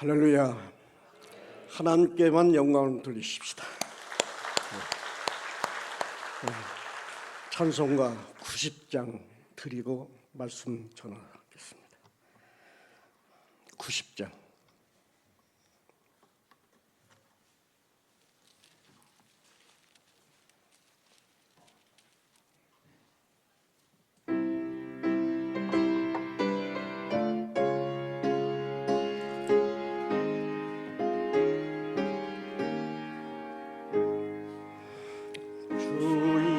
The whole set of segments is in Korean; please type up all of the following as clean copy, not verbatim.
할렐루야. 하나님께만 영광을 돌리십시다. 찬송가 90장 드리고 말씀 전하겠습니다. 90장.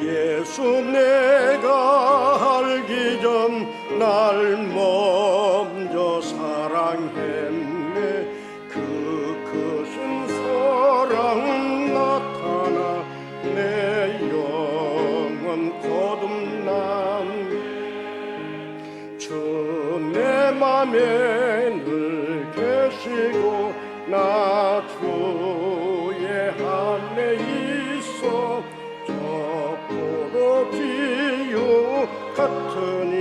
예수 내가 알기 전 날 먼저 사랑했네. 그 크신 사랑은 나타나 내 영혼 거듭난 주 내 맘에 늘 계시고 나 주의 안에 있어 비유 같으니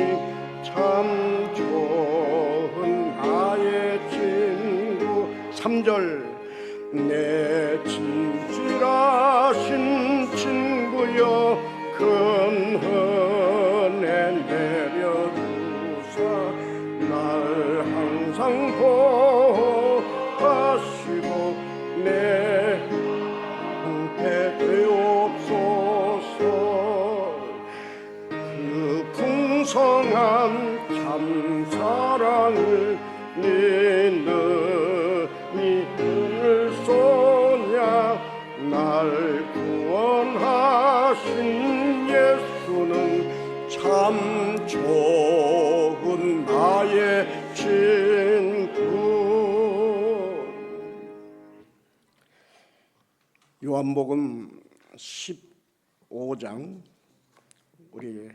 참 좋은 나의 친구. 3절 내 진실하신 친구여 큰 은혜 내려주사 날 항상 보호하시고 내 방패 되옵소서. 풍성한 참 사랑을 너희 늘 쏘냐. 날 구원하신 예수는 참 좋은 나의 친구. 요한복음 15장 우리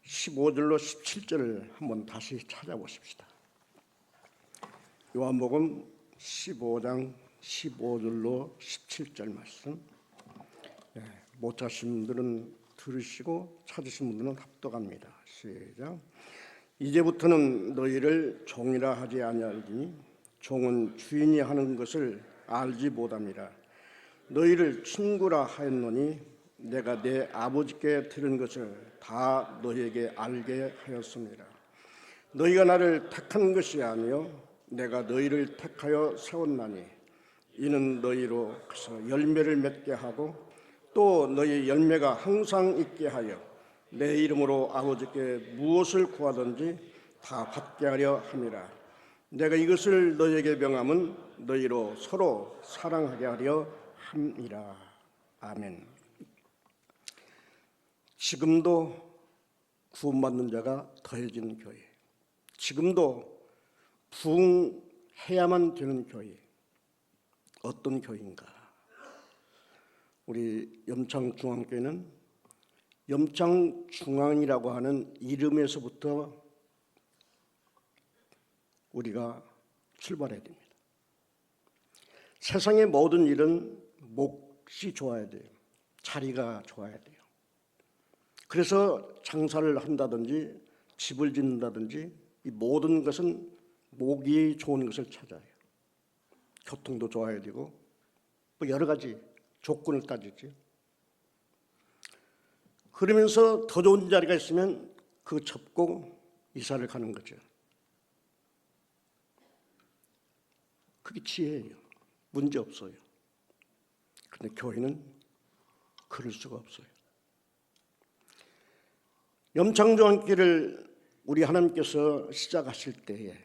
15절로 17절을 한번 다시 찾아보십시다. 요한복음 15장 15절로 17절 말씀. 못 찾으신 분들은 들으시고 찾으신 분들은 합독합니다. 시작. 이제부터는 너희를 종이라 하지 아니하리니 종은 주인이 하는 것을 알지 못함이라. 너희를 친구라 하였노니 내가 내 아버지께 들은 것을 다 너희에게 알게 하였습니다. 너희가 나를 택한 것이 아니요 내가 너희를 택하여 세웠나니 이는 너희로 가서 열매를 맺게 하고 또 너희 열매가 항상 있게 하여 내 이름으로 아버지께 무엇을 구하든지 다 받게 하려 함이라. 내가 이것을 너희에게 명함은 너희로 서로 사랑하게 하려 함이라. 아멘. 지금도 구원받는 자가 더해지는 교회, 지금도 부흥해야만 되는 교회, 어떤 교회인가? 우리 염창중앙교회는 염창중앙이라고 하는 이름에서부터 우리가 출발해야 됩니다. 세상의 모든 일은 몫이 좋아야 돼요. 자리가 좋아야 돼요. 그래서 장사를 한다든지 집을 짓는다든지 이 모든 것은 목이 좋은 것을 찾아요. 교통도 좋아야 되고 뭐 여러 가지 조건을 따지지. 그러면서 더 좋은 자리가 있으면 그 접고 이사를 가는 거죠. 그게 지혜예요. 문제 없어요. 그런데 교회는 그럴 수가 없어요. 염창중앙교회를 우리 하나님께서 시작하실 때에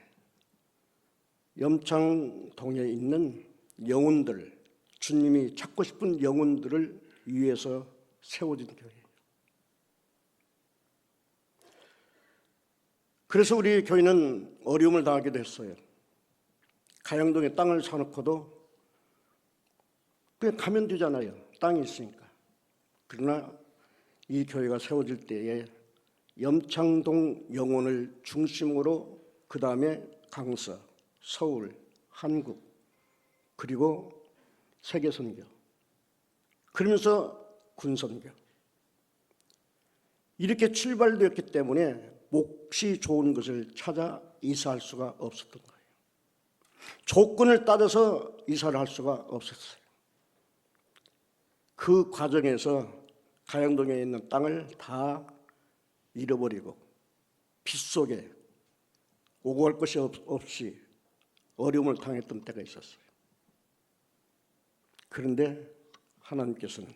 염창동에 있는 영혼들, 주님이 찾고 싶은 영혼들을 위해서 세워진 교회예요. 그래서 우리 교회는 어려움을 당하기도 했어요. 가양동에 땅을 사놓고도 그냥 가면 되잖아요. 땅이 있으니까. 그러나 이 교회가 세워질 때에 염창동 영혼을 중심으로 그 다음에 강서, 서울, 한국 그리고 세계선교 그러면서 군선교 이렇게 출발되었기 때문에 몫이 좋은 것을 찾아 이사할 수가 없었던 거예요. 조건을 따져서 이사를 할 수가 없었어요. 그 과정에서 가양동에 있는 땅을 다 잃어버리고 빗속에 오고 갈 것이 없이 어려움을 당했던 때가 있었어요. 그런데 하나님께서는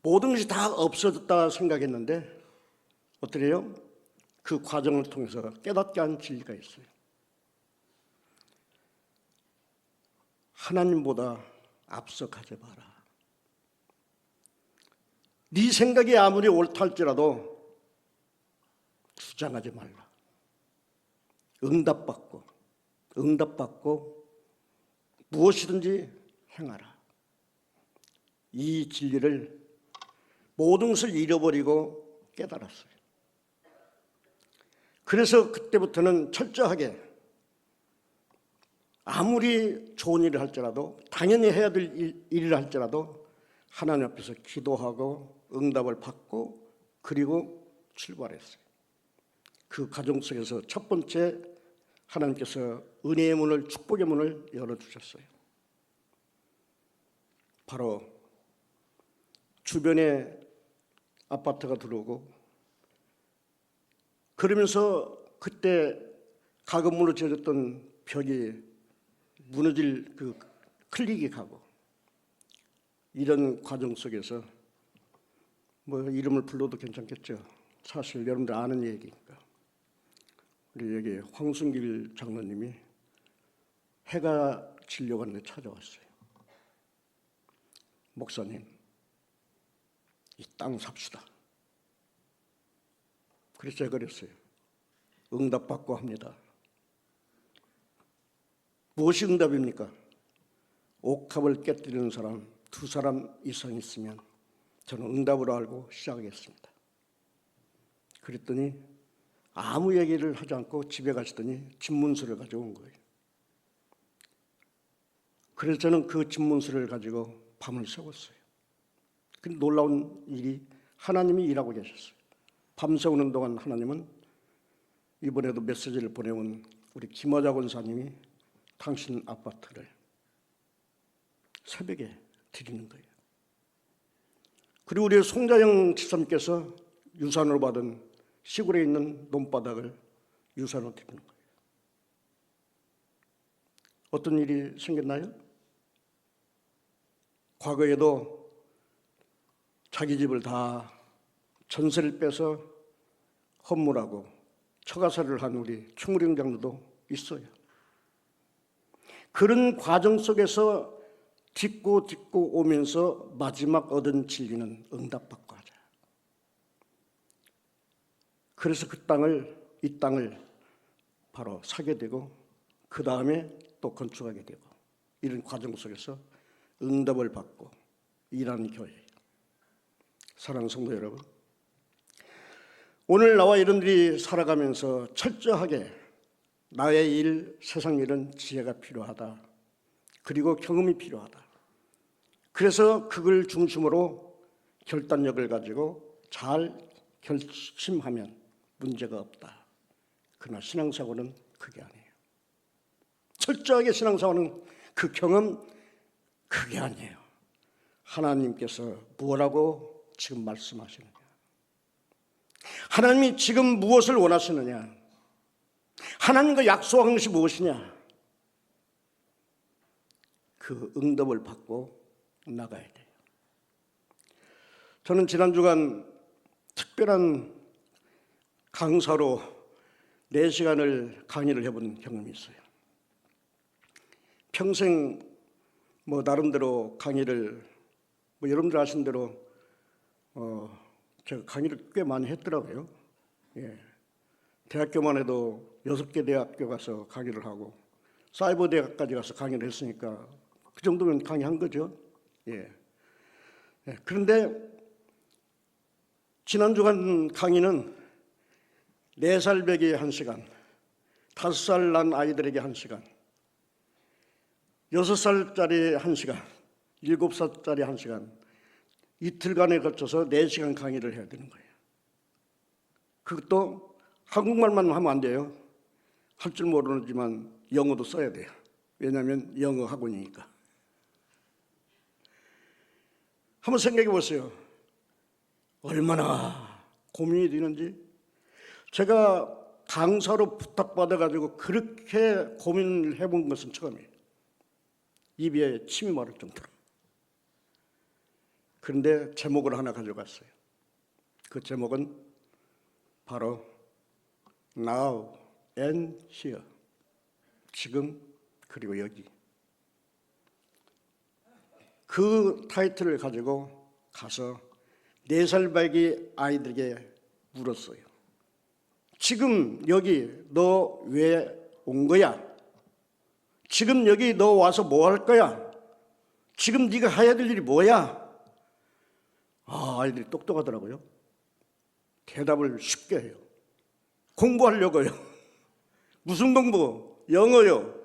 모든 것이 다 없어졌다 생각했는데 어떻게 해요? 그 과정을 통해서 깨닫게 한 진리가 있어요. 하나님보다 앞서 가지 마라. 네 생각이 아무리 옳다 할지라도 주장하지 말라. 응답받고 무엇이든지 행하라. 이 진리를 모든 것을 잃어버리고 깨달았어요. 그래서 그때부터는 철저하게 아무리 좋은 일을 할지라도 당연히 해야 될 일을 할지라도 하나님 앞에서 기도하고 응답을 받고 그리고 출발했어요. 그 과정 속에서 첫 번째 하나님께서 은혜의 문을 축복의 문을 열어주셨어요. 바로 주변에 아파트가 들어오고 그러면서 그때 가건물로 지어졌던 벽이 무너질 그 클릭이 가고 이런 과정 속에서 뭐 이름을 불러도 괜찮겠죠. 사실 여러분들 아는 얘기니까. 우리 여기 황순길 장로님이 해가 지려고 하는데 찾아왔어요. 목사님, 이 땅 삽시다. 그래서 제가 그랬어요. 응답받고 합니다. 무엇이 응답입니까? 옥합을 깨뜨리는 사람 2사람 이상 있으면 저는 응답으로 알고 시작하겠습니다. 그랬더니 아무 얘기를 하지 않고 집에 가시더니 집문서를 가져온 거예요. 그래서 저는 그 집문서를 가지고 밤을 새웠어요. 그 놀라운 일이 하나님이 일하고 계셨어요. 밤새우는 동안 하나님은 이번에도 메시지를 보내온 우리 김화자 권사님이 당신 아파트를 새벽에 드리는 거예요. 그리고 우리 송자영 지사님께서 유산으로 받은 시골에 있는 논바닥을 유산으로 드리는 거예요. 어떤 일이 생겼나요? 과거에도 자기 집을 다 전세를 빼서 헌물하고 처가살을 한 우리 충무령 장로도 있어요. 그런 과정 속에서 딛고 오면서 마지막 얻은 진리는 응답받고 하자. 그래서 이 땅을 바로 사게 되고 그 다음에 또 건축하게 되고 이런 과정 속에서 응답을 받고 일하는 교회. 사랑하는 성도 여러분, 오늘 나와 여러분들이 살아가면서 철저하게 나의 일, 세상 일은 지혜가 필요하다. 그리고 경험이 필요하다. 그래서 그걸 중심으로 결단력을 가지고 잘 결심하면 문제가 없다. 그러나 신앙사고는 그게 아니에요. 철저하게 신앙사고는 그 경험 그게 아니에요. 하나님께서 무엇라고 지금 말씀하시느냐? 하나님이 지금 무엇을 원하시느냐? 하나님과 약속한 것이 무엇이냐? 그 응답을 받고 나가야 돼요. 저는 지난 주간 특별한 강사로 4시간을 강의를 해본 경험이 있어요. 평생 나름대로 강의를 여러분들 아시는 대로 제가 강의를 꽤 많이 했더라고요. 예. 대학교만 해도 6개 대학교 가서 강의를 하고 사이버 대학까지 가서 강의를 했으니까 그 정도면 강의한 거죠. 예. 예. 그런데 지난 주간 강의는 4살 배기 1시간, 5살 난 아이들에게 1시간, 6살짜리 1시간, 7살짜리 1시간, 이틀간에 거쳐서 4시간 강의를 해야 되는 거예요. 그것도 한국말만 하면 안 돼요. 할 줄 모르지만 영어도 써야 돼요. 왜냐하면 영어 학원이니까. 한번 생각해 보세요. 얼마나 고민이 되는지. 제가 강사로 부탁받아가지고 그렇게 고민을 해본 것은 처음이에요. 입에 침이 마를 정도로. 그런데 제목을 하나 가져갔어요. 그 제목은 바로 Now and Here. 지금 그리고 여기. 그 타이틀을 가지고 가서 4살 배기 아이들에게 물었어요. 지금 여기 너 왜 온 거야? 지금 여기 너 와서 뭐 할 거야? 지금 네가 해야 될 일이 뭐야? 아이들이 똑똑하더라고요. 대답을 쉽게 해요. 공부하려고요. 무슨 공부? 영어요.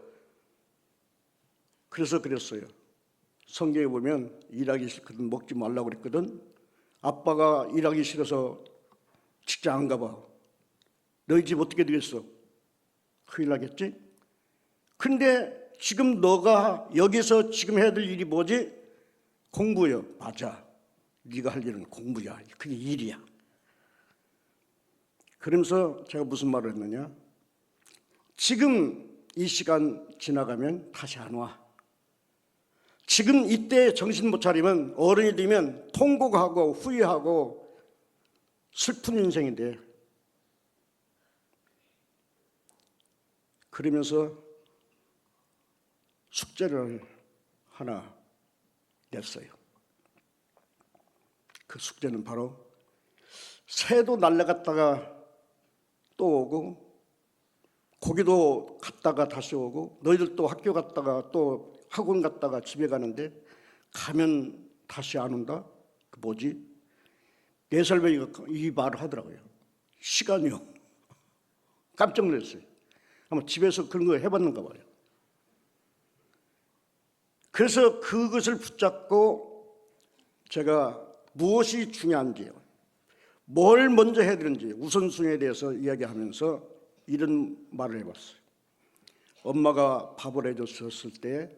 그래서 그랬어요. 성경에 보면 일하기 싫거든 먹지 말라고 그랬거든. 아빠가 일하기 싫어서 직장 안 가봐. 너희 집 어떻게 되겠어? 큰일 나겠지? 근데 지금 너가 여기서 지금 해야 될 일이 뭐지? 공부요. 맞아. 네가 할 일은 공부야. 그게 일이야. 그러면서 제가 무슨 말을 했느냐? 지금 이 시간 지나가면 다시 안 와. 지금 이때 정신 못 차리면 어른이 되면 통곡하고 후회하고 슬픈 인생이 돼. 그러면서 숙제를 하나 냈어요. 그 숙제는 바로 새도 날아갔다가 또 오고 거기도 갔다가 다시 오고 너희들도 학교 갔다가 또 학원 갔다가 집에 가는데 가면 다시 안 온다? 그 뭐지? 4살 배기가 이 말을 하더라고요. 시간이요. 깜짝 놀랐어요. 아마 집에서 그런 거 해봤는가 봐요. 그래서 그것을 붙잡고 제가 무엇이 중요한지요, 뭘 먼저 해야 되는지 우선순위에 대해서 이야기하면서 이런 말을 해봤어요. 엄마가 밥을 해줬을 때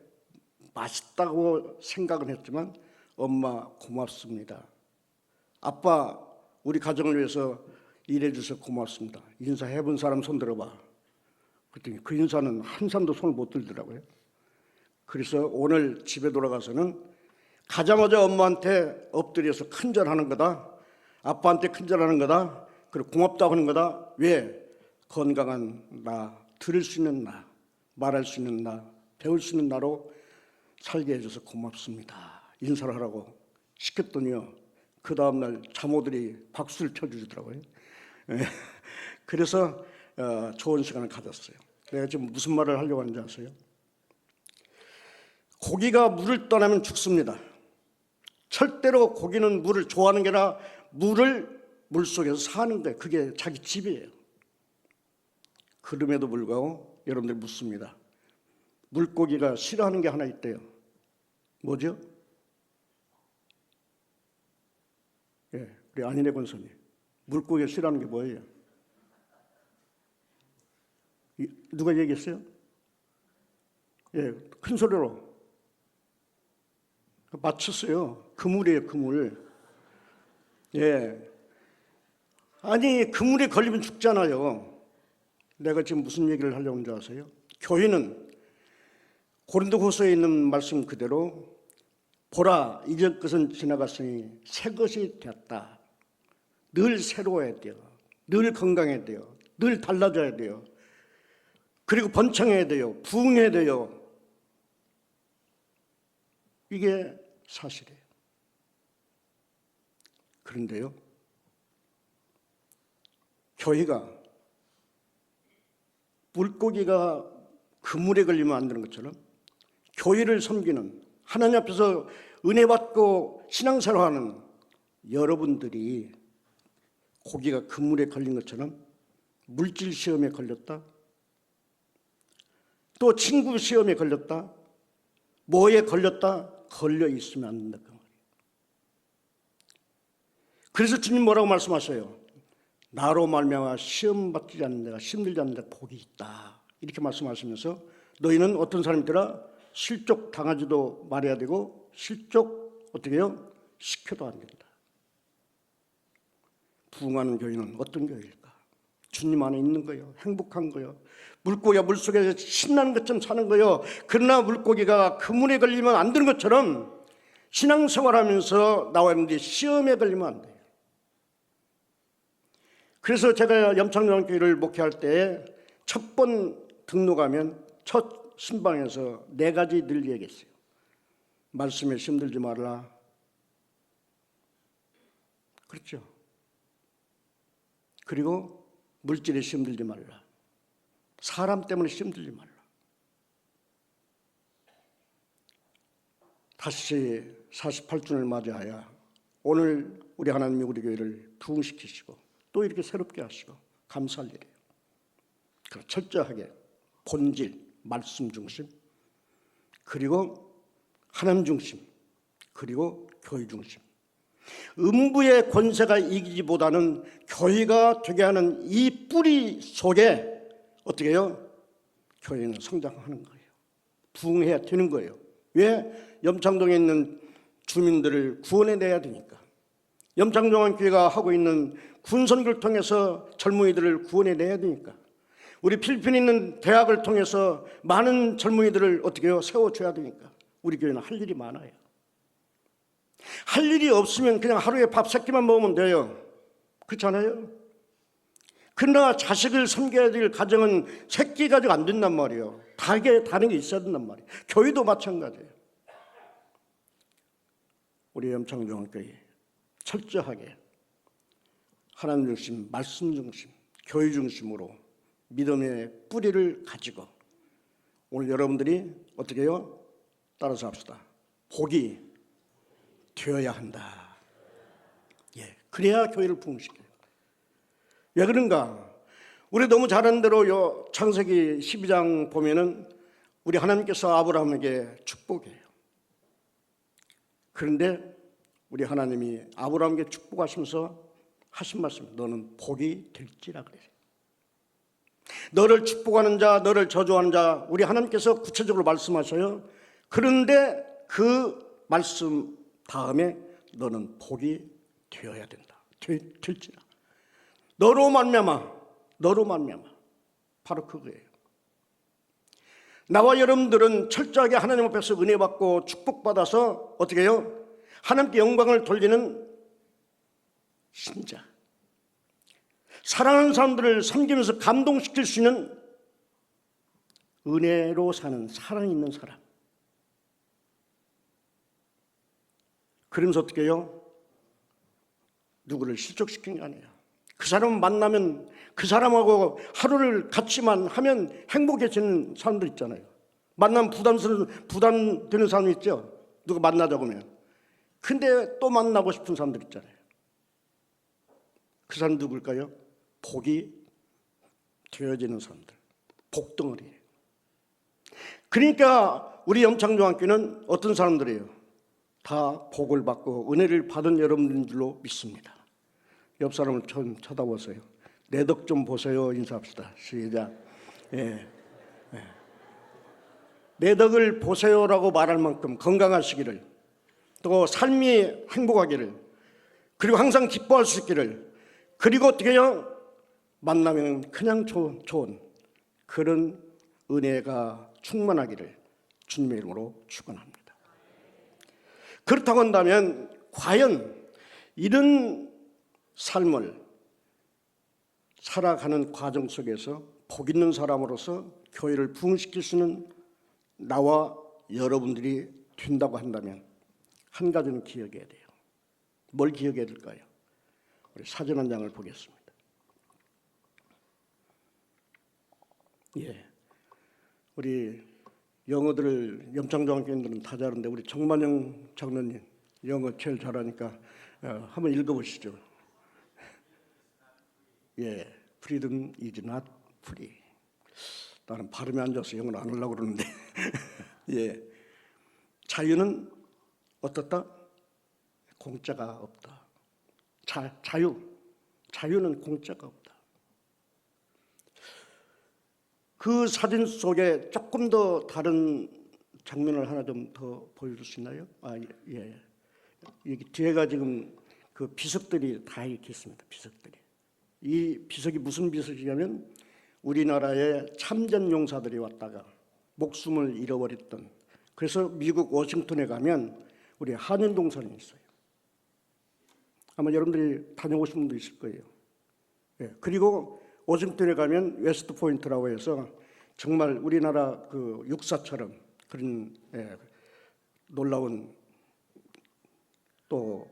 맛있다고 생각은 했지만 엄마 고맙습니다. 아빠 우리 가정을 위해서 일해줘서 고맙습니다. 인사해본 사람 손 들어봐. 그랬더니 그 인사는 한 사람도 손을 못 들더라고요. 그래서 오늘 집에 돌아가서는 가자마자 엄마한테 엎드려서 큰절하는 거다. 아빠한테 큰절하는 거다. 그리고 고맙다고 하는 거다. 왜? 건강한 나, 들을 수 있는 나, 말할 수 있는 나, 배울 수 있는 나로 살게 해줘서 고맙습니다. 인사를 하라고 시켰더니요, 그 다음날 자모들이 박수를 쳐주더라고요. 그래서 좋은 시간을 가졌어요. 내가 지금 무슨 말을 하려고 하는지 아세요? 고기가 물을 떠나면 죽습니다. 절대로 고기는 물을 좋아하는 게 아니라 물속에서 사는 거예요. 그게 자기 집이에요. 그럼에도 불구하고 여러분들 묻습니다. 물고기가 싫어하는 게 하나 있대요. 뭐죠? 우리 안인혜 권사님, 물고기가 싫어하는 게 뭐예요? 누가 얘기했어요? 큰 소리로 맞췄어요. 그물이에요, 그물. 아니, 그물에 걸리면 죽잖아요. 내가 지금 무슨 얘기를 하려고 하는지 아세요? 교회는 고린도후서에 있는 말씀 그대로 보라, 이전 것은 지나갔으니 새 것이 되었다. 늘 새로워야 돼요. 늘 건강해야 돼요. 늘 달라져야 돼요. 그리고 번창해야 돼요. 부흥해야 돼요. 이게 사실이에요. 그런데요, 교회가 물고기가 그물에 걸리면 안 되는 것처럼 교회를 섬기는, 하나님 앞에서 은혜 받고 신앙생활하는 여러분들이 고기가 그물에 걸린 것처럼 물질 시험에 걸렸다, 또 친구 시험에 걸렸다, 뭐에 걸렸다, 걸려 있으면 안 된다 그 말이에요. 그래서 주님 뭐라고 말씀하셔요? 나로 말미암아 시험 받지 않는 데가 힘들지 않는 데 복이 있다, 이렇게 말씀하시면서 너희는 어떤 사람이더라? 실족 당하지도 말아야 되고 실족 어떻게 해요? 시켜도 안 된다. 부흥하는 교회는 어떤 교회일까? 주님 안에 있는 거예요. 행복한 거예요. 물고기가 물속에서 신나는 것처럼 사는 거예요. 그러나 물고기가 그물에 걸리면 안 되는 것처럼 신앙생활하면서 나왔는데 시험에 걸리면 안 돼요. 그래서 제가 염창교회를 목회할 때 첫 번 등록하면 첫 신방에서 4가지 늘 얘기했어요. 말씀에 힘들지 말라. 그렇죠. 그리고 물질에 힘들지 말라. 사람 때문에 힘들지 말라. 다시 48주년을 맞이하여 오늘 우리 하나님이 우리 교회를 부흥시키시고 또 이렇게 새롭게 하시고 감사할 일이에요. 철저하게 본질, 말씀 중심, 그리고 하나님 중심, 그리고 교회 중심. 음부의 권세가 이기기보다는 교회가 되게 하는 이 뿌리 속에 어떻게 해요? 교회는 성장하는 거예요. 부흥해야 되는 거예요. 왜? 염창동에 있는 주민들을 구원해내야 되니까. 염창동교회가 하고 있는 군선교를 통해서 젊은이들을 구원해내야 되니까. 우리 필리핀에 있는 대학을 통해서 많은 젊은이들을 어떻게 해요? 세워줘야 되니까. 우리 교회는 할 일이 많아요. 할 일이 없으면 그냥 하루에 밥 3끼만 먹으면 돼요. 그렇잖아요? 그러나 자식을 섬겨야 될 가정은 3끼 가지고 안 된단 말이에요. 다른 게 있어야 된단 말이에요. 교회도 마찬가지예요. 우리 염창종교회 철저하게 하나님 중심, 말씀 중심, 교회 중심으로 믿음의 뿌리를 가지고 오늘 여러분들이 어떻게 해요? 따라서 합시다. 복이 되어야 한다. 예, 그래야 교회를 부흥시켜요. 왜 그런가? 우리 너무 잘 아는 대로 창세기 12장 보면은 우리 하나님께서 아브라함에게 축복해요. 그런데 우리 하나님이 아브라함에게 축복하시면서 하신 말씀, 너는 복이 될지라 그래요. 너를 축복하는 자, 너를 저주하는 자, 우리 하나님께서 구체적으로 말씀하셔요. 그런데 그 말씀 다음에 너는 복이 되어야 된다. 될지라. 너로 말미암아, 바로 그거예요. 나와 여러분들은 철저하게 하나님 앞에서 은혜 받고 축복받아서 어떻게 해요? 하나님께 영광을 돌리는 신자. 사랑하는 사람들을 섬기면서 감동시킬 수 있는 은혜로 사는 사랑 있는 사람. 그러면서 어떻게 해요? 누구를 실족시키는 게 아니에요. 그 사람 만나면 그 사람하고 하루를 같이만 하면 행복해지는 사람들 있잖아요. 만나면 부담되는 사람 있죠. 누가 만나자고 하면. 근데 또 만나고 싶은 사람들 있잖아요. 그 사람 누굴까요? 복이 되어지는 사람들. 복덩어리예요. 그러니까 우리 염창종학교는 어떤 사람들이에요? 다 복을 받고 은혜를 받은 여러분들인 줄로 믿습니다. 옆 사람을 좀 쳐다보세요. 내 덕 좀 보세요. 인사합시다. 시작. 예. 내 덕을 보세요라고 말할 만큼 건강하시기를, 또 삶이 행복하기를, 그리고 항상 기뻐할 수 있기를, 그리고 어떻게 해요? 만나면 그냥 좋은 그런 은혜가 충만하기를 주님의 이름으로 축원합니다. 그렇다고 한다면 과연 이런 삶을 살아가는 과정 속에서 복 있는 사람으로서 교회를 부흥시킬 수 있는 나와 여러분들이 된다고 한다면 한 가지는 기억해야 돼요. 뭘 기억해야 될까요? 우리 사진 한 장을 보겠습니다. 예, 우리 영어들을 염창종학교인들은 다 잘하는데 우리 정만영 장로님 영어 제일 잘하니까 한번 읽어보시죠. 예, freedom is not free. 나는 발음이 안 좋아서 영어를 안 하려고 그러는데 예, 자유는 어떻다? 공짜가 없다. 자유는 공짜가 없다. 그 사진 속에 조금 더 다른 장면을 하나 좀 더 보여줄 수 있나요? 예. 여기 뒤에가 지금 그 비석들이 다 이렇게 있습니다. 비석들이. 이 비석이 무슨 비석이냐면 우리나라의 참전 용사들이 왔다가 목숨을 잃어버렸던, 그래서 미국 워싱턴에 가면 우리 한인동산이 있어요. 아마 여러분들이 다녀오신 분도 있을 거예요. 예. 그리고 워싱턴에 가면 웨스트 포인트라고 해서 정말 우리나라 그 육사처럼 그런 놀라운 또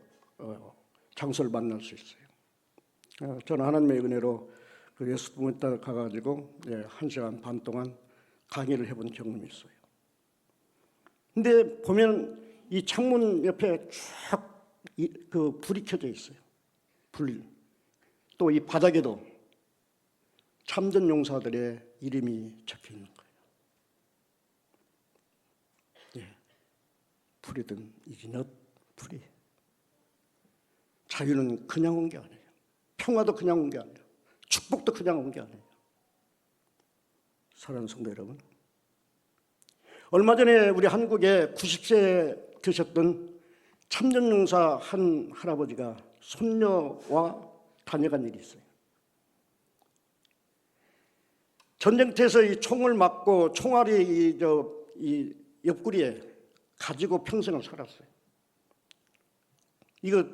장소를 만날 수 있어요. 저는 하나님의 은혜로 그 웨스트 포인트 가가지고 1시간 반 동안 강의를 해본 경험이 있어요. 근데 보면 이 창문 옆에 쫙 그 불이 켜져 있어요. 불. 또 이 바닥에도 참전 용사들의 이름이 적혀 있는 거예요. 불이든 이지넛 불이. 자유는 그냥 온 게 아니에요. 평화도 그냥 온 게 아니에요. 축복도 그냥 온 게 아니에요. 사랑하는 성도 여러분, 얼마 전에 우리 한국에 90세 되셨던 참전용사 한 할아버지가 손녀와 다녀간 일이 있어요. 전쟁터에서 이 총을 맞고 총알이 이 옆구리에 가지고 평생을 살았어요. 이거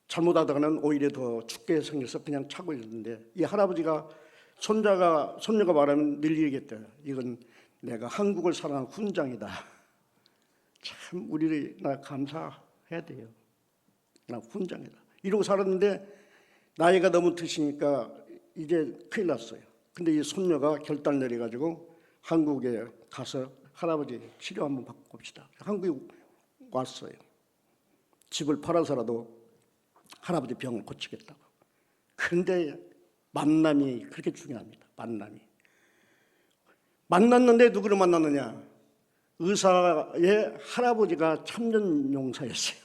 잘못하다가는 오히려 더 죽게 생겨서 그냥 차고 있는데, 이 할아버지가 손녀가 말하면 늘 얘기했대요. 이건 내가 한국을 사랑한 훈장이다. 참 우리나라 감사해야 돼요. 나 훈장이다. 이러고 살았는데 나이가 너무 드시니까 이제 큰일 났어요. 근데 이 손녀가 결단 내려가지고 한국에 가서 할아버지 치료 한번 받고 봅시다. 한국에 왔어요. 집을 팔아서라도 할아버지 병을 고치겠다고. 그런데 만남이 그렇게 중요합니다. 만났는데 누구를 만났느냐? 의사의 할아버지가 참전용사였어요.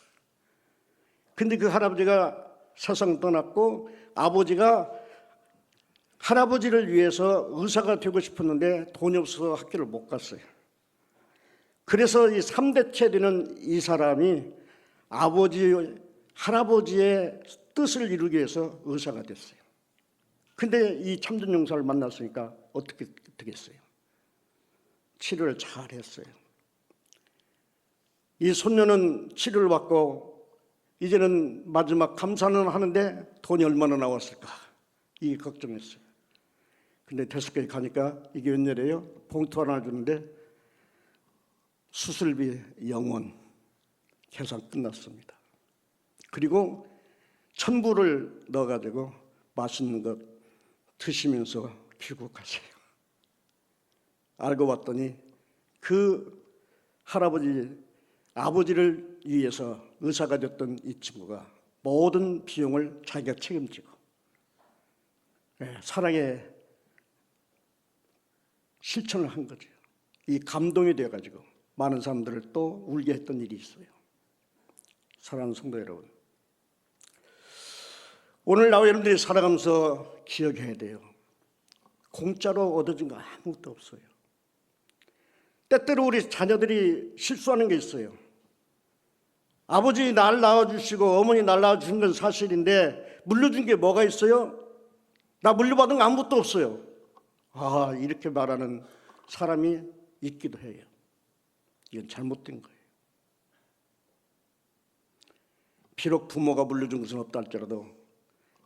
근데 그 할아버지가 세상 떠났고 아버지가 할아버지를 위해서 의사가 되고 싶었는데 돈이 없어서 학교를 못 갔어요. 그래서 이 3대째 되는 이 사람이 할아버지의 뜻을 이루기 위해서 의사가 됐어요. 근데 이 참전용사를 만났으니까 어떻게 되겠어요? 치료를 잘 했어요. 이 손녀는 치료를 받고 이제는 마지막 감사는 하는데 돈이 얼마나 나왔을까? 이게 걱정했어요. 근데 대학교에 가니까 이게 웬일이에요? 봉투 하나 주는데 수술비 0원, 계산 끝났습니다. 그리고 천불을 넣어가지고 맛있는 것 드시면서 귀국하세요. 알고 봤더니 그 아버지를 위해서 의사가 됐던 이 친구가 모든 비용을 자기가 책임지고 사랑의 실천을 한 거죠. 이 감동이 되어가지고 많은 사람들을 또 울게 했던 일이 있어요. 사랑하는 성도 여러분, 오늘 나와 여러분들이 살아가면서 기억해야 돼요. 공짜로 얻어진 거 아무것도 없어요. 때때로 우리 자녀들이 실수하는 게 있어요. 아버지 날 낳아주시고 어머니 날 낳아주신 건 사실인데 물려준 게 뭐가 있어요? 나 물려받은 거 아무것도 없어요. 이렇게 말하는 사람이 있기도 해요. 이건 잘못된 거예요. 비록 부모가 물려준 것은 없다 할지라도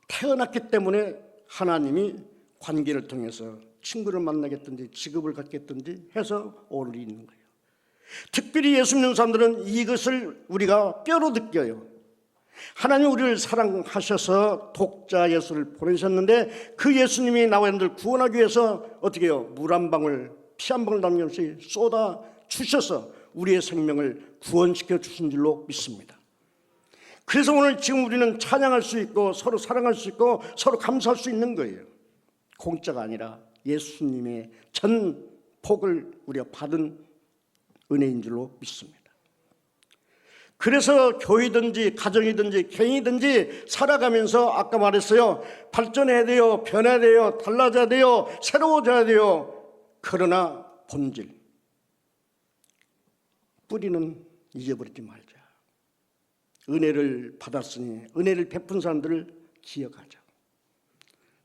태어났기 때문에 하나님이 관계를 통해서 친구를 만나겠든지 직업을 갖겠든지 해서 오늘 있는 거예요. 특별히 예수 믿는 사람들은 이것을 우리가 뼈로 느껴요. 하나님 우리를 사랑하셔서 독자 예수를 보내셨는데 그 예수님이 나와 여러분들 구원하기 위해서 어떻게 해요? 물 한 방울, 피 한 방울 남김없이 쏟아 주셔서 우리의 생명을 구원시켜 주신 줄로 믿습니다. 그래서 오늘 지금 우리는 찬양할 수 있고 서로 사랑할 수 있고 서로 감사할 수 있는 거예요. 공짜가 아니라 예수님의 전 복을 우리가 받은 은혜인 줄로 믿습니다. 그래서 교회든지 가정이든지 개인이든지 살아가면서 아까 말했어요. 발전해야 돼요. 변해야 돼요. 달라져야 돼요. 새로워져야 돼요. 그러나 본질, 뿌리는 잊어버리지 말자. 은혜를 받았으니 은혜를 베푼 사람들을 기억하자.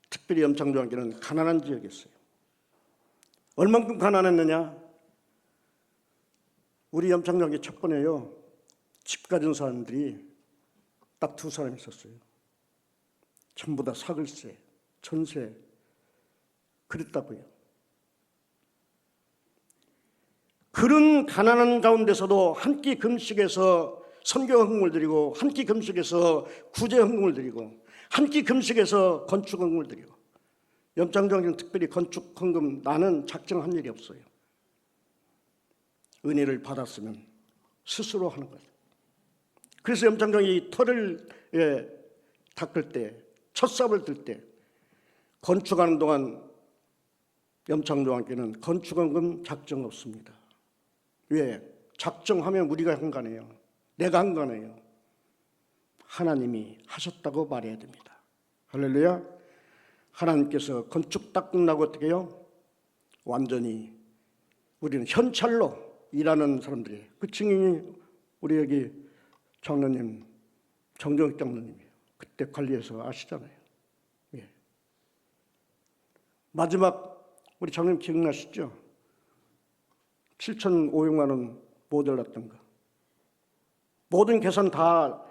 특별히 염창조항교는 가난한 지역이었어요. 얼만큼 가난했느냐? 우리 염창조항교 첫 번에요, 집 가진 사람들이 딱 2사람 있었어요. 전부 다 사글세, 전세 그랬다고요. 그런 가난한 가운데서도 한 끼 금식에서 선교 헌금을 드리고, 한 끼 금식에서 구제 헌금을 드리고, 한 끼 금식에서 건축 헌금을 드리고. 염창조항교는 특별히 건축 헌금 나는 작정한 일이 없어요. 은혜를 받았으면 스스로 하는 거예요. 그래서 염창조항이 터를 닦을 때, 첫삽을 들 때, 건축하는 동안 염창조항교는 건축헌금 작정 없습니다. 왜? 작정하면 우리가 한 거네요. 내가 한 거네요. 하나님이 하셨다고 말해야 됩니다. 할렐루야. 하나님께서 건축 딱 끝나고 어떻게 해요? 완전히 우리는 현찰로 일하는 사람들이에요. 그 증인이 우리 여기 장로님, 정정익 장로님이에요. 그때 관리해서 아시잖아요. 예. 마지막 우리 장로님 기억나시죠? 7,500만 원 모자랐던 거. 모든 계산 다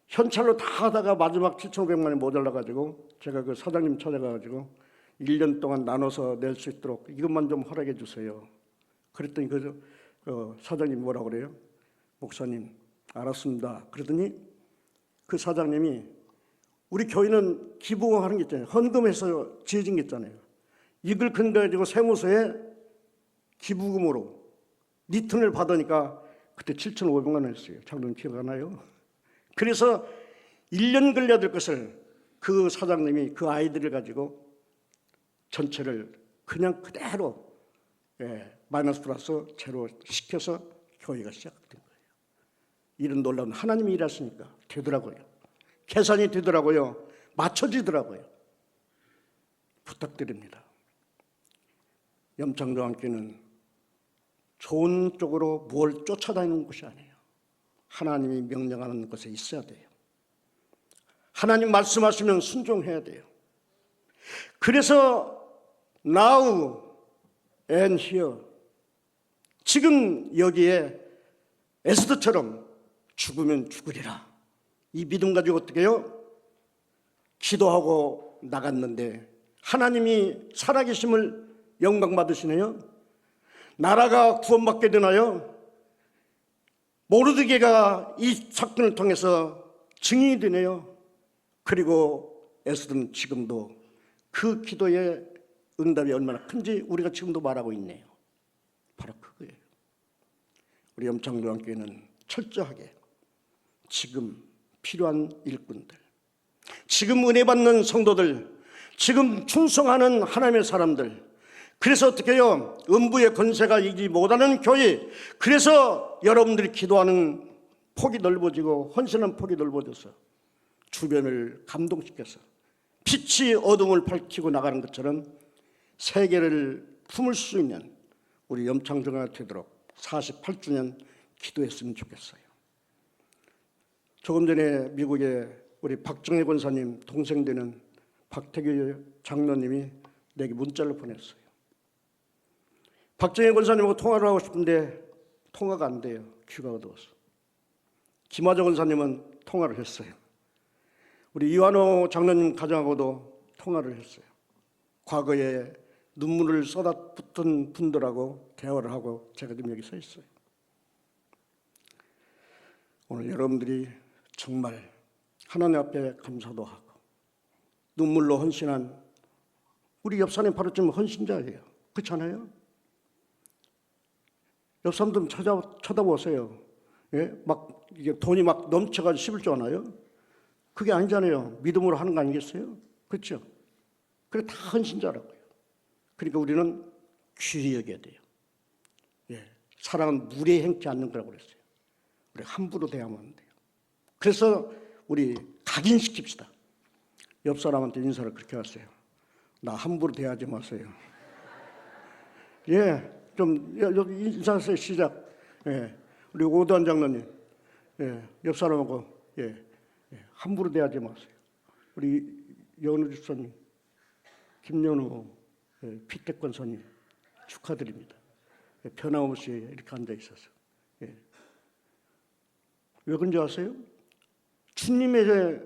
현찰로 다 하다가 마지막 7,500만 원이 모자라가지고 제가 그 사장님 찾아가가지고 1년 동안 나눠서 낼 수 있도록 이것만 좀 허락해 주세요. 그랬더니 그 사장님이 뭐라고 그래요? 목사님 알았습니다. 그러더니 그 사장님이 우리 교회는 기부하는 게 있잖아요. 헌금해서 지어진 게 있잖아요. 이걸 근거해가지고 세무서에 기부금으로 리턴을 받으니까 그때 7,500만 원이었어요. 장로님 기억하나요? 그래서 1년 걸려야 될 것을 그 사장님이 그 아이들을 가지고 전체를 그냥 그대로 마이너스 플러스 제로 시켜서 교회가 시작된 거예요. 이런 놀라운 하나님이 일하시니까 되더라고요. 계산이 되더라고요. 맞춰지더라고요. 부탁드립니다. 염창조항교는 좋은 쪽으로 뭘 쫓아다니는 것이 아니에요. 하나님이 명령하는 것에 있어야 돼요. 하나님 말씀하시면 순종해야 돼요. 그래서 now and here, 지금 여기에 에스더처럼 죽으면 죽으리라, 이 믿음 가지고 어떻게 해요? 기도하고 나갔는데 하나님이 살아계심을 영광받으시네요. 나라가 구원받게 되나요? 모르드게가 이 사건을 통해서 증인이 되네요. 그리고 에스더는 지금도 그 기도의 응답이 얼마나 큰지 우리가 지금도 말하고 있네요. 바로 그거예요. 우리 염창조항교회는 철저하게 지금 필요한 일꾼들, 지금 은혜 받는 성도들, 지금 충성하는 하나님의 사람들, 그래서 어떻게 해요? 음부의 권세가 이기지 못하는 교회, 그래서 여러분들이 기도하는 폭이 넓어지고 헌신하는 폭이 넓어져서 주변을 감동시켜서 빛이 어둠을 밝히고 나가는 것처럼 세계를 품을 수 있는 우리 염창조항교회가 되도록 48주년 기도했으면 좋겠어요. 조금 전에 미국에 우리 박정혜 권사님 동생 되는 박태규 장로님이 내게 문자를 보냈어요. 박정혜 권사님하고 통화를 하고 싶은데 통화가 안 돼요. 귀가 어두워서. 김화정 권사님은 통화를 했어요. 우리 이완호 장로님 가정하고도 통화를 했어요. 과거에 눈물을 쏟아붓던 분들하고 대화를 하고 제가 지금 여기 서 있어요. 오늘 여러분들이 정말 하나님 앞에 감사도 하고 눈물로 헌신한 우리 옆 사람이 바로 지금 헌신자예요. 그렇잖아요? 옆 사람들 쳐다보세요. 예? 막 이게 돈이 막 넘쳐가지고 씹을 줄 아나요? 그게 아니잖아요. 믿음으로 하는 거 아니겠어요? 그렇죠? 그래 다 헌신자라고요. 그러니까 우리는 귀히 여겨야 돼요. 예. 사랑은 물에 행치 않는 거라고 그랬어요. 우리 함부로 대하면 안 돼요. 그래서 우리 각인시킵시다. 옆 사람한테 인사를 그렇게 하세요. 나 함부로 대하지 마세요. 예, 좀 여기 인사하세요. 시작. 예, 우리 오도환 장로님, 예, 옆 사람하고 함부로 대하지 마세요. 우리 연우 집사님, 김연우 피태권 선임 축하드립니다. 변함없이 이렇게 앉아 있어서. 왜 그런지 아세요? 주님의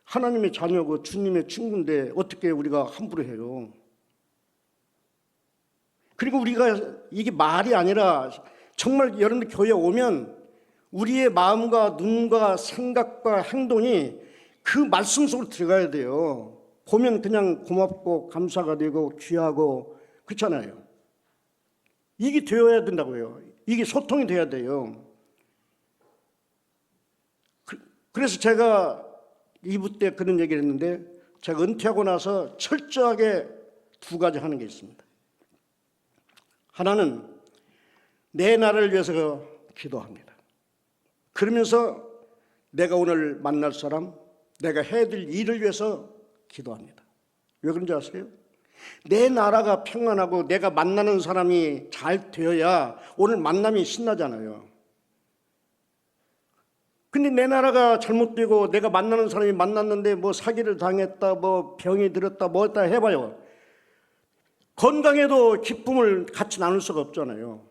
하나님의 자녀고 주님의 친구인데 어떻게 우리가 함부로 해요? 그리고 우리가 이게 말이 아니라 정말 여러분들 교회에 오면 우리의 마음과 눈과 생각과 행동이 그 말씀 속으로 들어가야 돼요. 보면 그냥 고맙고 감사가 되고 귀하고 그렇잖아요. 이게 되어야 된다고요. 이게 소통이 돼야 돼요. 그래서 제가 2부 때 그런 얘기를 했는데 제가 은퇴하고 나서 철저하게 두 가지 하는 게 있습니다. 하나는 내 나라를 위해서 기도합니다. 그러면서 내가 오늘 만날 사람, 내가 해야 될 일을 위해서 기도합니다. 왜 그런지 아세요? 내 나라가 평안하고 내가 만나는 사람이 잘 되어야 오늘 만남이 신나잖아요. 근데 내 나라가 잘못되고 내가 만나는 사람이 만났는데 뭐 사기를 당했다, 뭐 병이 들었다, 뭐 했다 해봐요. 건강에도 기쁨을 같이 나눌 수가 없잖아요.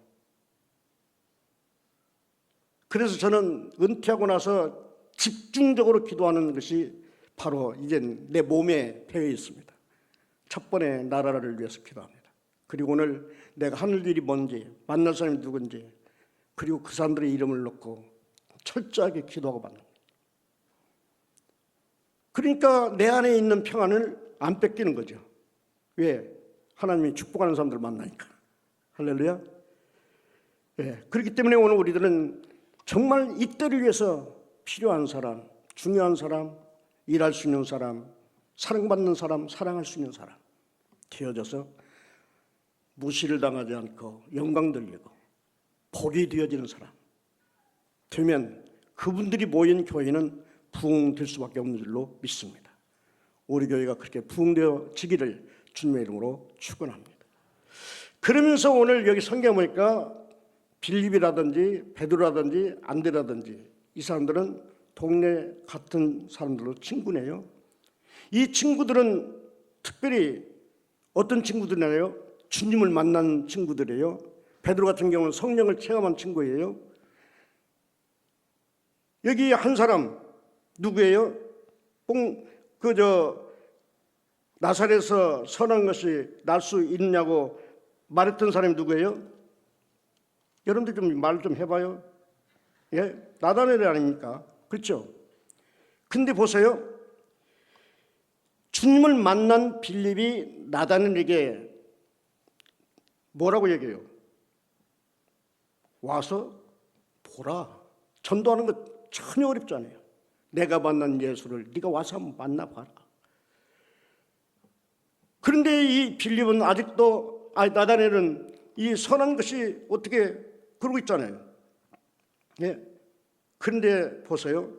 그래서 저는 은퇴하고 나서 집중적으로 기도하는 것이 바로 이제 내 몸에 배어 있습니다. 첫 번에 나라를 위해서 기도합니다. 그리고 오늘 내가 하는 일이 뭔지, 만날 사람이 누군지, 그리고 그 사람들의 이름을 넣고 철저하게 기도하고 받는 거예요. 그러니까 내 안에 있는 평안을 안 뺏기는 거죠. 왜? 하나님이 축복하는 사람들 만나니까. 할렐루야. 예, 그렇기 때문에 오늘 우리들은 정말 이때를 위해서 필요한 사람, 중요한 사람, 일할 수 있는 사람, 사랑받는 사람, 사랑할 수 있는 사람 되어져서 무시를 당하지 않고 영광 돌리고 복이 되어지는 사람 되면 그분들이 모인 교회는 부흥될 수밖에 없는 줄로 믿습니다. 우리 교회가 그렇게 부흥되어지기를 주님의 이름으로 축원합니다. 그러면서 오늘 여기 성경 보니까 빌립이라든지 베드로라든지 안드레라든지 이 사람들은 동네 같은 사람들로 친구네요. 이 친구들은 특별히 어떤 친구들이냐요? 주님을 만난 친구들이에요. 베드로 같은 경우는 성령을 체험한 친구예요. 여기 한 사람 누구예요? 나사렛에서 선한 것이 날 수 있느냐고 말했던 사람이 누구예요? 여러분들 좀 말 좀 해봐요. 예, 나다넬 아닙니까? 그렇죠? 근데 보세요. 주님을 만난 빌립이 나다넬에게 뭐라고 얘기해요? 와서 보라. 전도하는 거 전혀 어렵지 않아요. 내가 만난 예수를 네가 와서 한번 만나봐라. 그런데 이 빌립은 아직도 나다넬은 이 선한 것이 어떻게 그러고 있잖아요. 예. 그런데 보세요.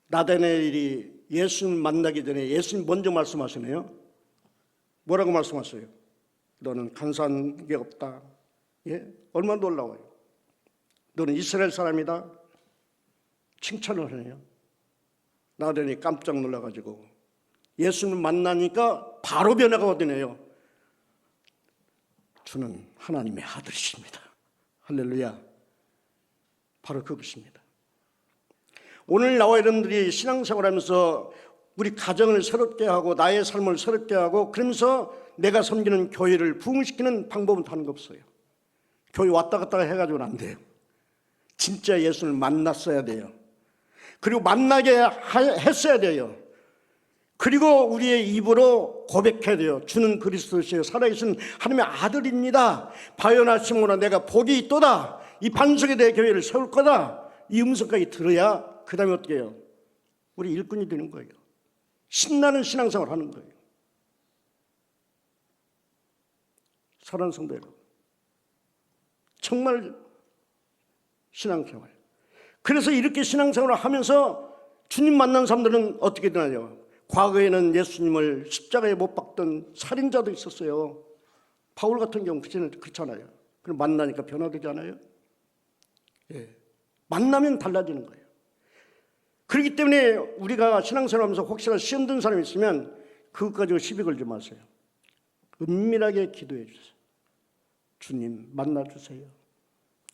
나다넬이 예수님 만나기 전에 예수님 먼저 말씀하시네요. 뭐라고 말씀하세요? 너는 간사한 게 없다. 예? 얼마나 놀라워요. 너는 이스라엘 사람이다. 칭찬을 하네요. 나다넬이 깜짝 놀라가지고 예수님 만나니까 바로 변화가 오더네요. 주는 하나님의 아들이십니다. 할렐루야. 바로 그것입니다. 오늘 나와 여러분들이 신앙생활하면서 우리 가정을 새롭게 하고 나의 삶을 새롭게 하고 그러면서 내가 섬기는 교회를 부흥시키는 방법은 다른 거 없어요. 교회 왔다 갔다 해가지고는 안 돼요. 진짜 예수를 만났어야 돼요. 그리고 만나게 했어야 돼요. 그리고 우리의 입으로 고백해야 돼요. 주는 그리스도시요 살아계신 하나님의 아들입니다. 바요나시모나 내가 복이 있도다. 이 반석에 대해 교회를 세울 거다. 이 음성까지 들어야 그 다음에 어떻게 해요? 우리 일꾼이 되는 거예요. 신나는 신앙생활 하는 거예요. 사랑하는 성도 여러분, 정말 신앙생활 그래서 이렇게 신앙생활을 하면서 주님 만난 사람들은 어떻게 되나요? 과거에는 예수님을 십자가에 못 박던 살인자도 있었어요. 바울 같은 경우 그렇잖아요. 그럼 만나니까 변화되지 않아요? 예. 만나면 달라지는 거예요. 그렇기 때문에 우리가 신앙생활하면서 혹시나 시험 든 사람이 있으면 그것 가지고 시비 걸지 마세요. 은밀하게 기도해 주세요. 주님 만나주세요.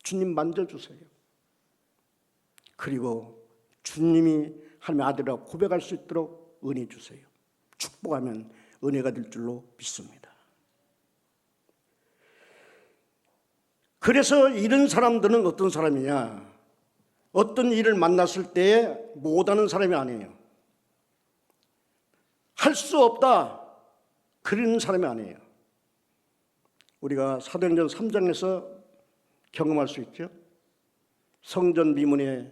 주님 만져주세요. 그리고 주님이 하나님의 아들이라고 고백할 수 있도록 은혜 주세요. 축복하면 은혜가 될 줄로 믿습니다. 그래서 이런 사람들은 어떤 사람이냐? 어떤 일을 만났을 때 못하는 사람이 아니에요. 할 수 없다 그런 사람이 아니에요. 우리가 사도행전 3장에서 경험할 수 있죠. 성전 미문에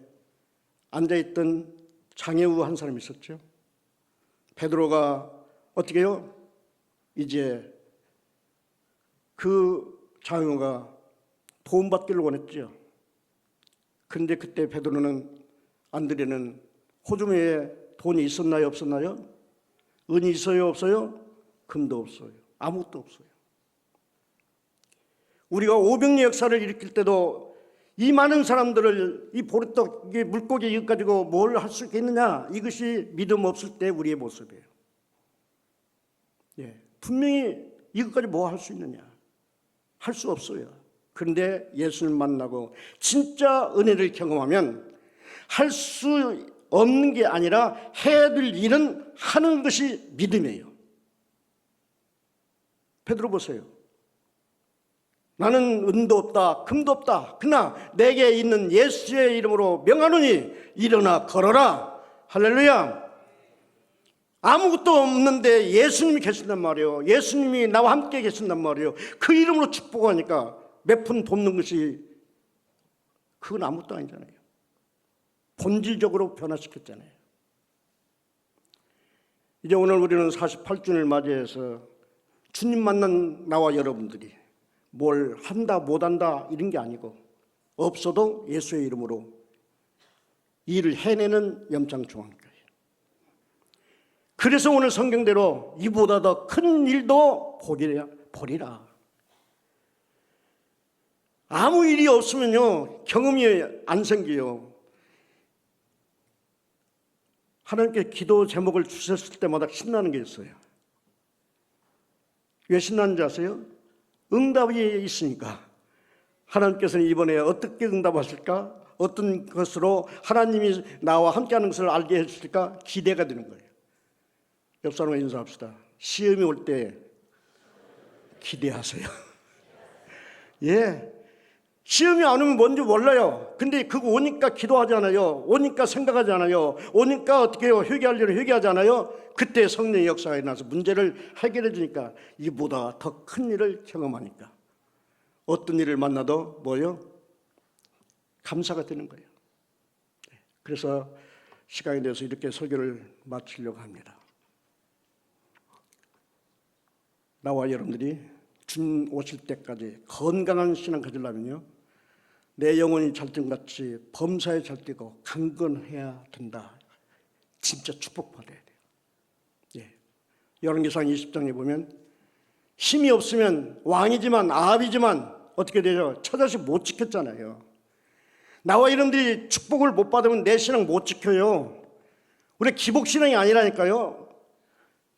앉아있던 장애우 한 사람이 있었죠. 베드로가 어떻게 해요? 이제 그 장애우가 도움받기를 원했죠. 그런데 그때 베드로는 안드레는 호주머니에 돈이 있었나요? 없었나요? 은이 있어요? 없어요? 금도 없어요. 아무것도 없어요. 우리가 오병리 역사를 일으킬 때도 이 많은 사람들을 이 보리떡 물고기 이것 가지고 뭘 할 수 있겠느냐? 이것이 믿음 없을 때 우리의 모습이에요. 예, 분명히 이것까지 뭐 할 수 있느냐? 할 수 없어요. 그런데 예수를 만나고 진짜 은혜를 경험하면 할 수 없는 게 아니라 해야 될 일은 하는 것이 믿음이에요. 베드로 보세요. 나는 은도 없다 금도 없다 그러나 내게 있는 예수의 이름으로 명하노니 일어나 걸어라. 할렐루야. 아무것도 없는데 예수님이 계신단 말이에요. 예수님이 나와 함께 계신단 말이에요. 그 이름으로 축복하니까 몇 푼 돕는 것이 그건 아무것도 아니잖아요. 본질적으로 변화시켰잖아요. 이제 오늘 우리는 48주년을 맞이해서 주님 만난 나와 여러분들이 뭘 한다 못한다 이런 게 아니고 없어도 예수의 이름으로 일을 해내는 염창중앙교회. 그래서 오늘 성경대로 이보다 더 큰 일도 보리라. 아무 일이 없으면요 경험이 안 생겨요. 하나님께 기도 제목을 주셨을 때마다 신나는 게 있어요. 왜 신나는지 아세요? 응답이 있으니까. 하나님께서는 이번에 어떻게 응답하실까? 어떤 것으로 하나님이 나와 함께하는 것을 알게 해주실까? 기대가 되는 거예요. 옆 사람과 인사합시다. 시험이 올 때 기대하세요. 예. 시험이 안 오면 뭔지 몰라요. 근데 그거 오니까 기도하잖아요. 오니까 생각하잖아요. 오니까 어떻게 해요? 회개할 일을 회개하잖아요. 그때 성령의 역사가 일어나서 문제를 해결해 주니까 이보다 더 큰 일을 경험하니까 어떤 일을 만나도 뭐요? 감사가 되는 거예요. 그래서 시간이 돼서 이렇게 설교를 마치려고 합니다. 나와 여러분들이 주님 오실 때까지 건강한 신앙 가지려면요 내 영혼이 잘등같이 범사에 잘 뛰고 강건해야 된다. 진짜 축복받아야 돼요. 예. 열왕기상 20장에 보면 힘이 없으면 왕이지만 아합이지만 어떻게 되죠? 처자식 못 지켰잖아요. 나와 여러분들이 축복을 못 받으면 내 신앙 못 지켜요. 우리 기복신앙이 아니라니까요.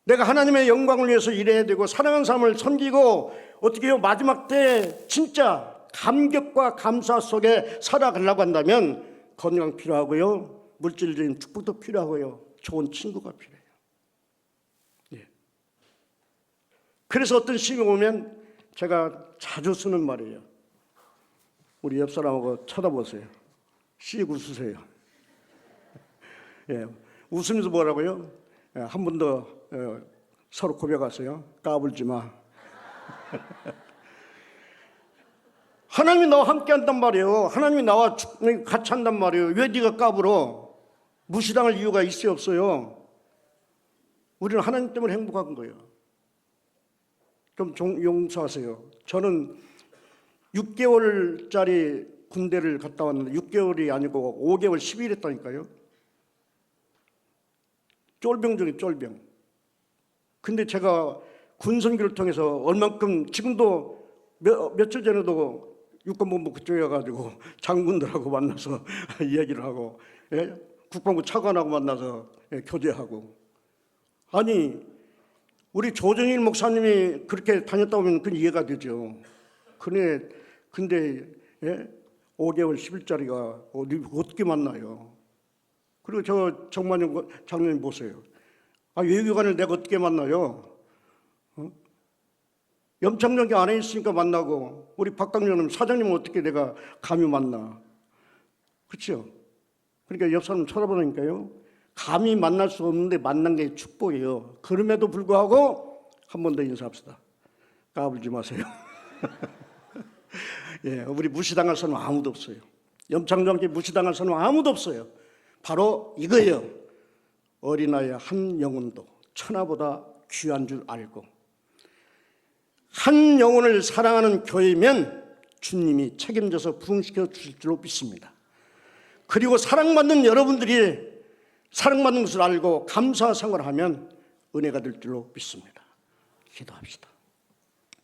내가 하나님의 영광을 위해서 일해야 되고 사랑하는 사람을 섬기고 어떻게 해요? 마지막 때 진짜 감격과 감사 속에 살아가려고 한다면 건강 필요하고요. 물질적인 축복도 필요하고요. 좋은 친구가 필요해요. 예. 그래서 어떤 시험이 오면 제가 자주 쓰는 말이에요. 우리 옆 사람하고 쳐다보세요. 씩 웃으세요. 예. 웃으면서 뭐라고요? 예. 한 번 더 서로 고백하세요. 까불지 마. 하나님이 나와 함께 한단 말이에요. 하나님이 나와 같이 한단 말이에요. 왜 네가 까불어? 무시당할 이유가 있어요 없어요? 우리는 하나님 때문에 행복한 거예요. 좀 용서하세요. 저는 6개월짜리 군대를 갔다 왔는데 6개월이 아니고 5개월 10일 했다니까요. 쫄병 중에 쫄병. 근데 제가 군선교를 통해서 얼만큼 지금도 며칠 전에도 육군본부 그쪽에 가가지고 장군들하고 만나서 이야기를 하고, 예? 국방부 차관하고 만나서 교제하고. 아니 우리 조정일 목사님이 그렇게 다녔다 오면 그건 이해가 되죠. 근데 5개월 10일짜리가 어떻게 만나요? 그리고 저 정만영 장로님 보세요. 외교관을 내가 어떻게 만나요? 염창정기 안에 있으니까 만나고, 우리 박강렬님 사장님은 어떻게 내가 감히 만나? 그렇죠? 그러니까 옆 사람 쳐다보니까요, 감히 만날 수 없는데 만난 게 축복이에요. 그럼에도 불구하고 한 번 더 인사합시다. 까불지 마세요. 예, 우리 무시당할 사람 아무도 없어요. 염창정기 무시당할 사람 아무도 없어요. 바로 이거예요. 어린아이의 한 영혼도 천하보다 귀한 줄 알고, 한 영혼을 사랑하는 교회면 주님이 책임져서 부흥시켜 주실 줄로 믿습니다. 그리고 사랑받는 여러분들이 사랑받는 것을 알고 감사성을 하면 은혜가 될 줄로 믿습니다. 기도합시다.